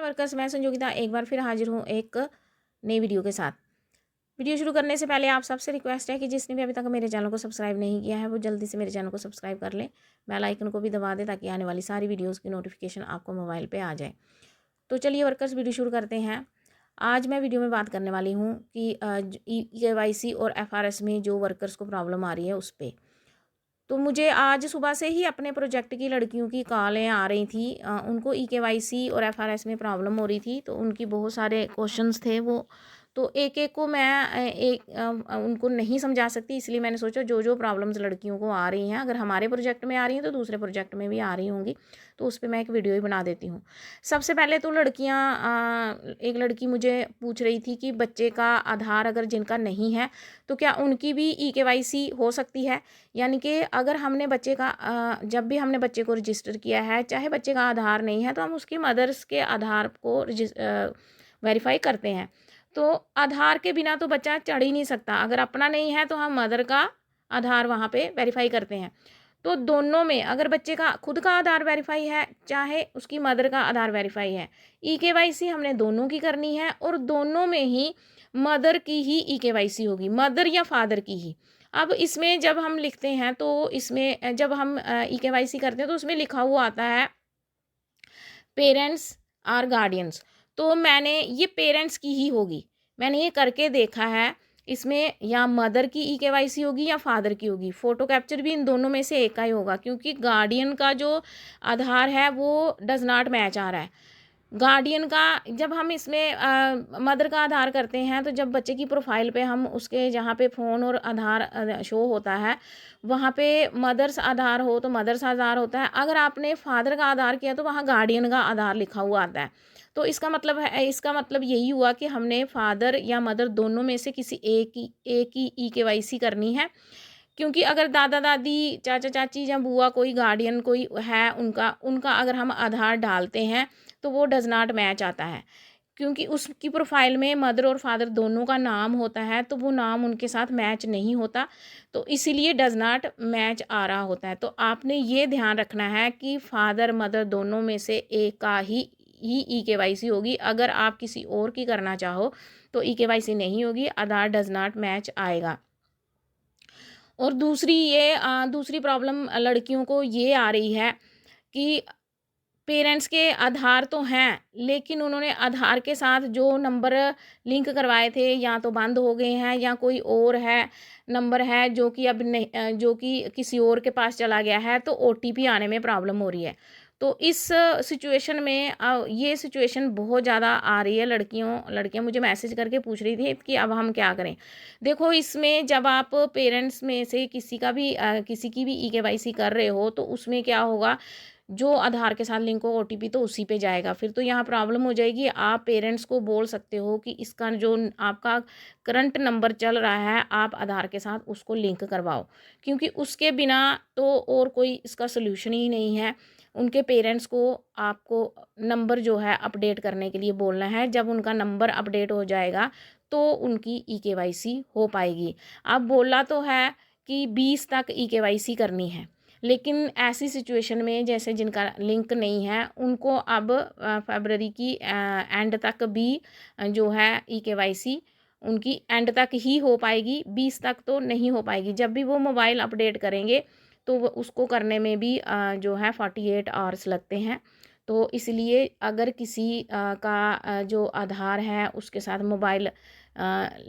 Workers, मैं संजोगिता एक बार फिर हाजिर हूँ एक नई वीडियो के साथ। वीडियो शुरू करने से पहले आप सबसे रिक्वेस्ट है कि जिसने भी अभी तक मेरे चैनल को सब्सक्राइब नहीं किया है वो जल्दी से मेरे चैनल को सब्सक्राइब कर लें, बेल आइकन को भी दबा दें ताकि आने वाली सारी वीडियोज़ की नोटिफिकेशन आपको मोबाइल पर आ जाए। तो चलिए वर्कर्स, वीडियो शुरू करते हैं। आज मैं वीडियो में बात करने वाली हूँ कि KYC और FRS में जो वर्कर्स को प्रॉब्लम आ रही है उस पर। तो मुझे आज सुबह से ही अपने प्रोजेक्ट की लड़कियों की कॉलें आ रही थी। उनको KYC और FRS में प्रॉब्लम हो रही थी, तो उनकी बहुत सारे क्वेश्चंस थे वो। तो एक एक को मैं उनको नहीं समझा सकती, इसलिए मैंने सोचा जो जो प्रॉब्लम्स लड़कियों को आ रही हैं, अगर हमारे प्रोजेक्ट में आ रही हैं तो दूसरे प्रोजेक्ट में भी आ रही होंगी, तो उस पर मैं एक वीडियो ही बना देती हूँ। सबसे पहले तो एक लड़की मुझे पूछ रही थी कि बच्चे का आधार अगर जिनका नहीं है तो क्या उनकी भी KYC हो सकती है। यानी कि अगर हमने बच्चे का जब भी हमने बच्चे को रजिस्टर किया है, चाहे बच्चे का आधार नहीं है, तो हम उसकी मदर्स के आधार को वेरीफाई करते हैं। तो आधार के बिना तो बच्चा चढ़ ही नहीं सकता। अगर अपना नहीं है तो हम मदर का आधार वहाँ पे वेरीफाई करते हैं। तो दोनों में अगर बच्चे का खुद का आधार वेरीफाई है, चाहे उसकी मदर का आधार वेरीफाई है, KYC हमने दोनों की करनी है और दोनों में ही मदर की ही KYC होगी, मदर या फादर की ही। अब इसमें जब हम लिखते हैं तो इसमें जब हम KYC करते हैं तो उसमें लिखा हुआ आता है पेरेंट्स आर गार्डियंस। तो मैंने ये पेरेंट्स की ही होगी, मैंने ये करके देखा है। इसमें या मदर की KYC होगी या फादर की होगी। फ़ोटो कैप्चर भी इन दोनों में से एक का ही होगा, क्योंकि गार्डियन का जो आधार है वो डज़ नॉट मैच आ रहा है। गार्डियन का जब हम इसमें मदर का आधार करते हैं, तो जब बच्चे की प्रोफाइल पे हम उसके जहाँ पे फ़ोन और आधार शो होता है, वहाँ पे मदर्स आधार हो तो मदर्स आधार होता है। अगर आपने फादर का आधार किया तो वहाँ गार्डियन का आधार लिखा हुआ आता है। तो इसका मतलब यही हुआ कि हमने फादर या मदर दोनों में से किसी एक ही KYC करनी है। क्योंकि अगर दादा दादी, चाचा चाची या बुआ कोई गार्डियन कोई है, उनका उनका अगर हम आधार डालते हैं तो वो डज़ नॉट मैच आता है, क्योंकि उसकी प्रोफाइल में मदर और फादर दोनों का नाम होता है, तो वो नाम उनके साथ मैच नहीं होता, तो इसीलिए डज़ नॉट मैच आ रहा होता है। तो आपने ये ध्यान रखना है कि फादर मदर दोनों में से एक का ही KYC होगी। अगर आप किसी और की करना चाहो तो KYC नहीं होगी, आधार डज़ नॉट मैच आएगा। और दूसरी प्रॉब्लम लड़कियों को ये आ रही है कि पेरेंट्स के आधार तो हैं, लेकिन उन्होंने आधार के साथ जो नंबर लिंक करवाए थे या तो बंद हो गए हैं या कोई और है नंबर है जो कि अब नहीं, जो कि किसी और के पास चला गया है, तो OTP आने में प्रॉब्लम हो रही है। तो इस सिचुएशन में ये सिचुएशन बहुत ज़्यादा आ रही है। लड़कियां मुझे मैसेज करके पूछ रही थी कि अब हम क्या करें। देखो, इसमें जब आप पेरेंट्स में से किसी की भी KYC कर रहे हो तो उसमें क्या होगा, जो आधार के साथ लिंक हो OTP तो उसी पे जाएगा। फिर तो यहाँ प्रॉब्लम हो जाएगी। आप पेरेंट्स को बोल सकते हो कि इसका जो आपका करंट नंबर चल रहा है, आप आधार के साथ उसको लिंक करवाओ, क्योंकि उसके बिना तो और कोई इसका सोल्यूशन ही नहीं है। उनके पेरेंट्स को आपको नंबर जो है अपडेट करने के लिए बोलना है। जब उनका नंबर अपडेट हो जाएगा तो उनकी KYC हो पाएगी। अब बोला तो है कि 20 तक KYC करनी है, लेकिन ऐसी सिचुएशन में जैसे जिनका लिंक नहीं है उनको अब फरवरी की एंड तक भी जो है KYC उनकी एंड तक ही हो पाएगी, 20 तक तो नहीं हो पाएगी। जब भी वो मोबाइल अपडेट करेंगे तो उसको करने में भी जो है 48 आवर्स लगते हैं। तो इसलिए अगर किसी का जो आधार है उसके साथ मोबाइल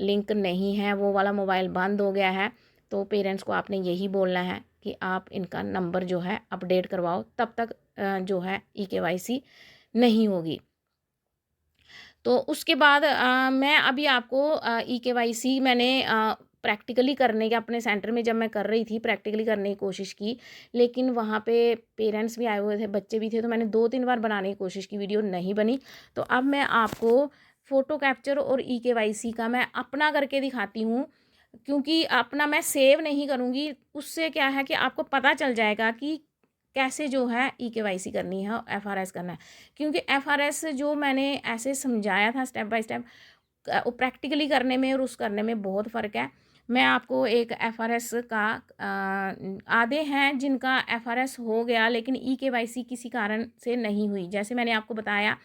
लिंक नहीं है, वो वाला मोबाइल बंद हो गया है, तो पेरेंट्स को आपने यही बोलना है कि आप इनका नंबर जो है अपडेट करवाओ, तब तक जो है KYC नहीं होगी। तो उसके बाद मैं अभी आपको KYC मैंने प्रैक्टिकली करने के अपने सेंटर में जब मैं कर रही थी, प्रैक्टिकली करने की कोशिश की, लेकिन वहाँ पे पेरेंट्स भी आए हुए थे, बच्चे भी थे, तो मैंने 2-3 बार बनाने की कोशिश की, वीडियो नहीं बनी। तो अब मैं आपको फ़ोटो कैप्चर और KYC का मैं अपना करके दिखाती हूँ, क्योंकि अपना मैं सेव नहीं करूँगी। उससे क्या है कि आपको पता चल जाएगा कि कैसे जो है KYC करनी है और FRS करना है। क्योंकि FRS जो मैंने ऐसे समझाया था स्टेप बाय स्टेप, प्रैक्टिकली करने में और उस करने में बहुत फ़र्क है। मैं आपको एक FRS का आधे हैं जिनका FRS हो गया लेकिन KYC किसी कारण से नहीं हुई। जैसे मैंने आपको बताया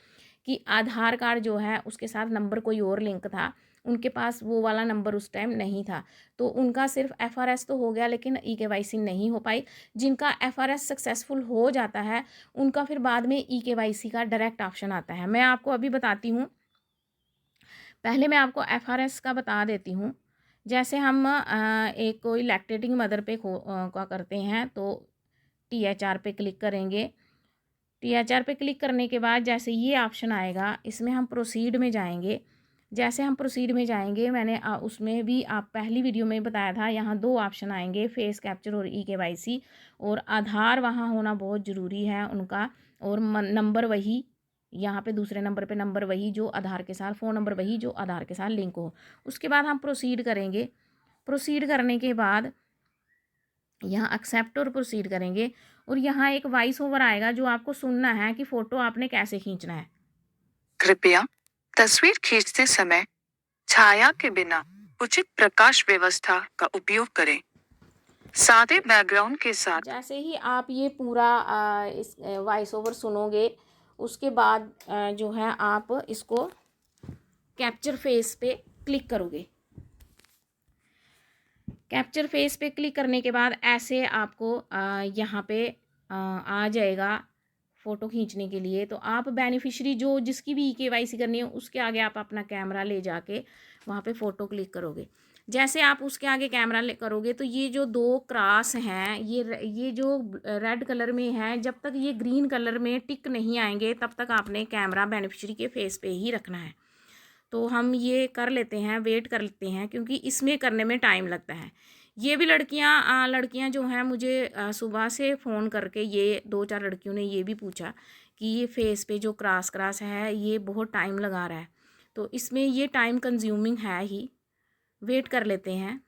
कि आधार कार्ड जो है उसके साथ नंबर कोई और लिंक था, उनके पास वो वाला नंबर उस टाइम नहीं था, तो उनका सिर्फ एफआरएस तो हो गया लेकिन ईकेवाईसी नहीं हो पाई। जिनका एफआरएस सक्सेसफुल हो जाता है उनका फिर बाद में ईकेवाईसी का डायरेक्ट ऑप्शन आता है। मैं आपको अभी बताती हूँ, पहले मैं आपको एफआरएस का बता देती हूँ। जैसे हम एक कोई लैक्टेटिंग मदर पे का करते हैं तो टीएचआर पे क्लिक करेंगे। टीएचआर पे क्लिक करने के बाद जैसे ये ऑप्शन आएगा, इसमें हम प्रोसीड में जाएंगे। जैसे हम प्रोसीड में जाएंगे, मैंने उसमें भी आप पहली वीडियो में बताया था, यहाँ दो ऑप्शन आएंगे, फेस कैप्चर और ईकेवाईसी, और आधार वहाँ होना बहुत ज़रूरी है उनका, और नंबर वही, यहाँ पे दूसरे नंबर पे नंबर वही जो आधार के साथ, फ़ोन नंबर वही जो आधार के साथ लिंक हो। उसके बाद हम प्रोसीड करेंगे। प्रोसीड करने के बाद यहाँ एक्सेप्ट और प्रोसीड करेंगे, और यहाँ एक वॉइस ओवर आएगा जो आपको सुनना है कि फ़ोटो आपने कैसे खींचना है। कृपया तस्वीर खींचते समय छाया के बिना उचित प्रकाश व्यवस्था का उपयोग करें। सादे बैकग्राउंड के साथ। जैसे ही आप ये पूरा इस वॉइस ओवर सुनोगे, उसके बाद जो है आप इसको कैप्चर फेस पे क्लिक करोगे। कैप्चर फेस पे क्लिक करने के बाद ऐसे आपको यहाँ पे आ जाएगा फ़ोटो खींचने के लिए। तो आप बेनिफिशियरी जो जिसकी भी ईकेवाईसी करनी है उसके आगे आप अपना कैमरा ले जाके वहाँ पे फ़ोटो क्लिक करोगे। जैसे आप उसके आगे कैमरा करोगे तो ये जो दो क्रॉस हैं, ये जो रेड कलर में है, जब तक ये ग्रीन कलर में टिक नहीं आएंगे तब तक आपने कैमरा बेनिफिशियरी के फेस पे ही रखना है। तो हम ये कर लेते हैं, वेट कर लेते हैं, क्योंकि इसमें करने में टाइम लगता है। ये भी लड़कियां जो हैं मुझे सुबह से फ़ोन करके, ये 2-4 लड़कियों ने ये भी पूछा कि ये फेस पे जो क्रॉस है ये बहुत टाइम लगा रहा है, तो इसमें ये टाइम कंज्यूमिंग है ही, वेट कर लेते हैं।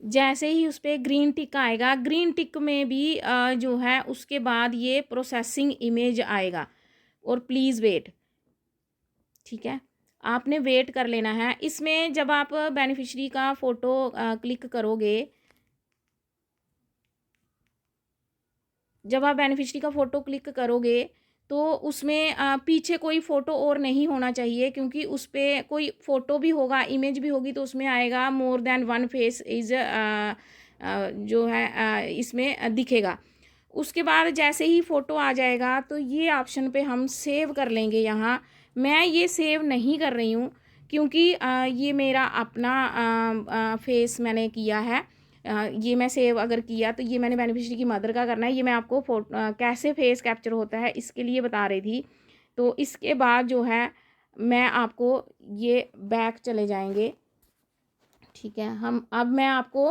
जैसे ही उस पर ग्रीन टिक आएगा, ग्रीन टिक में भी जो है उसके बाद ये प्रोसेसिंग इमेज आएगा और प्लीज़ वेट, ठीक है, आपने वेट कर लेना है। इसमें जब आप बेनिफिशियरी का फ़ोटो क्लिक करोगे, जब आप बेनिफिशियरी का फ़ोटो क्लिक करोगे तो उसमें पीछे कोई फ़ोटो और नहीं होना चाहिए, क्योंकि उस पर कोई फ़ोटो भी होगा, इमेज भी होगी, तो उसमें आएगा more than one face is जो है इसमें दिखेगा। उसके बाद जैसे ही फ़ोटो आ जाएगा तो ये ऑप्शन पे हम सेव कर लेंगे। यहाँ मैं ये सेव नहीं कर रही हूँ क्योंकि ये मेरा अपना फेस मैंने किया है। ये मैं सेव अगर किया तो ये मैंने बेनिफिशियरी की मदर का करना है। ये मैं आपको कैसे फेस कैप्चर होता है इसके लिए बता रही थी। तो इसके बाद जो है मैं आपको ये बैक चले जाएंगे, ठीक है। हम अब मैं आपको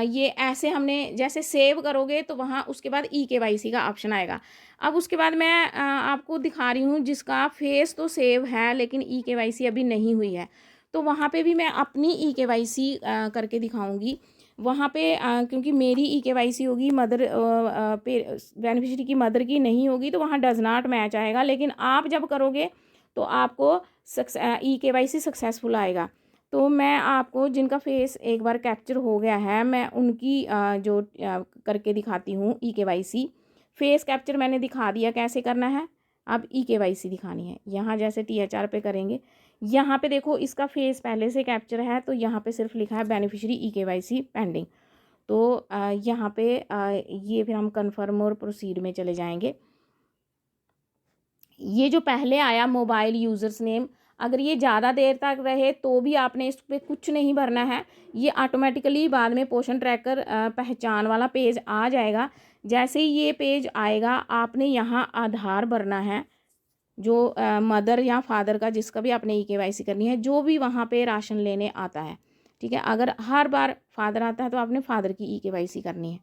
ये ऐसे हमने जैसे सेव करोगे तो वहाँ उसके बाद ईकेवाईसी का ऑप्शन आएगा। अब उसके बाद मैं आपको दिखा रही हूँ जिसका फेस तो सेव है लेकिन ईकेवाईसी अभी नहीं हुई है, तो वहाँ पे भी मैं अपनी ईकेवाईसी करके दिखाऊंगी। वहाँ पे क्योंकि मेरी ईकेवाईसी होगी, मदर पे बेनिफिशियरी की मदर की नहीं होगी, तो वहाँ डज़ नॉट मैच आएगा। लेकिन आप जब करोगे तो आपको ईकेवाईसी सक्सेसफुल आएगा। तो मैं आपको जिनका फेस एक बार कैप्चर हो गया है मैं उनकी जो करके दिखाती हूँ ईकेवाईसी। फेस कैप्चर मैंने दिखा दिया कैसे करना है, अब ईकेवाईसी दिखानी है। यहाँ जैसे टीएचआर पे करेंगे, यहाँ पे देखो इसका फेस पहले से कैप्चर है, तो यहाँ पे सिर्फ लिखा है बेनिफिशियरी ईकेवाईसी पेंडिंग। तो यहाँ पे ये फिर हम कन्फर्म और प्रोसीड में चले जाएंगे। ये जो पहले आया मोबाइल यूज़र्स नेम, अगर ये ज़्यादा देर तक रहे तो भी आपने इस पर कुछ नहीं भरना है, ये ऑटोमेटिकली बाद में पोषण ट्रैकर पहचान वाला पेज आ जाएगा। जैसे ही ये पेज आएगा आपने यहाँ आधार भरना है, जो मदर या फादर का जिसका भी आपने ईकेवाईसी करनी है, जो भी वहाँ पे राशन लेने आता है, ठीक है। अगर हर बार फादर आता है तो आपने फादर की ईकेवाईसी करनी है।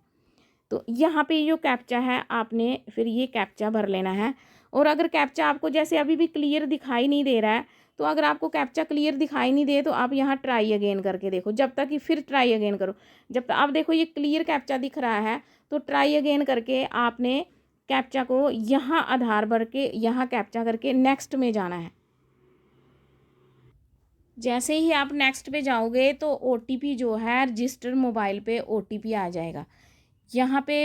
तो यहाँ पे जो कैप्चा है आपने फिर ये कैप्चा भर लेना है। और अगर कैप्चा आपको जैसे अभी भी क्लियर दिखाई नहीं दे रहा है, तो अगर आपको कैप्चा क्लियर दिखाई नहीं दे तो आप यहाँ ट्राई अगेन करके देखो, जब तक कि फिर ट्राई अगेन करो, जब तक आप देखो ये क्लियर कैप्चा दिख रहा है तो ट्राई अगेन करके आपने कैप्चा को यहाँ आधार भर के यहाँ कैप्चा करके नेक्स्ट में जाना है। जैसे ही आप नेक्स्ट पे जाओगे तो ओटीपी जो है रजिस्टर मोबाइल पे ओटीपी आ जाएगा। यहाँ पे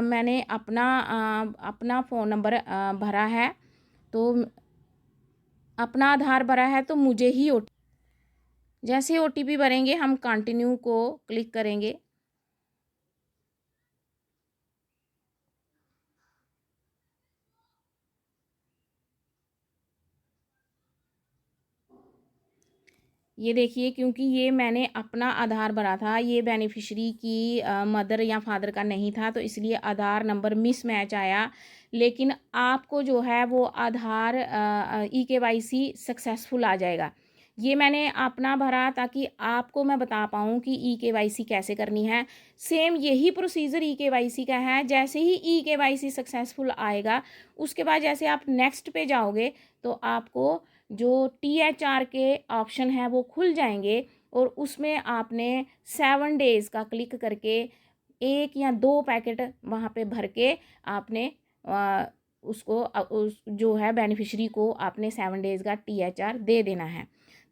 मैंने अपना फ़ोन नंबर भरा है, तो अपना आधार भरा है, तो मुझे ही जैसे ओटीपी भरेंगे हम कंटिन्यू को क्लिक करेंगे। ये देखिए, क्योंकि ये मैंने अपना आधार भरा था, ये बेनिफिशरी की मदर या फादर का नहीं था, तो इसलिए आधार नंबर मिसमैच आया। लेकिन आपको जो है वो आधार ई केवाईसी सक्सेसफुल आ जाएगा। ये मैंने अपना भरा ताकि आपको मैं बता पाऊँ कि ई केवाईसी कैसे करनी है। सेम यही प्रोसीजर ई केवाईसी का है। जैसे ही ई केवाईसी सक्सेसफुल आएगा, उसके बाद जैसे आप नेक्स्ट पे जाओगे, तो आपको जो THR के ऑप्शन है वो खुल जाएंगे, और उसमें आपने 7 डेज़ का क्लिक करके 1 या 2 पैकेट वहाँ पे भर के आपने उसको उस जो है बेनिफिशरी को आपने 7 डेज़ का THR दे देना है।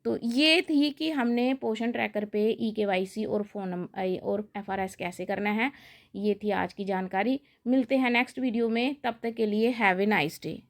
तो ये थी कि हमने पोषण ट्रैकर पे ई केवाईसी और फ़ोन नंबर और FRS कैसे करना है। ये थी आज की जानकारी। मिलते हैं नेक्स्ट वीडियो में, तब तक के लिए हैव ए नाइस डे।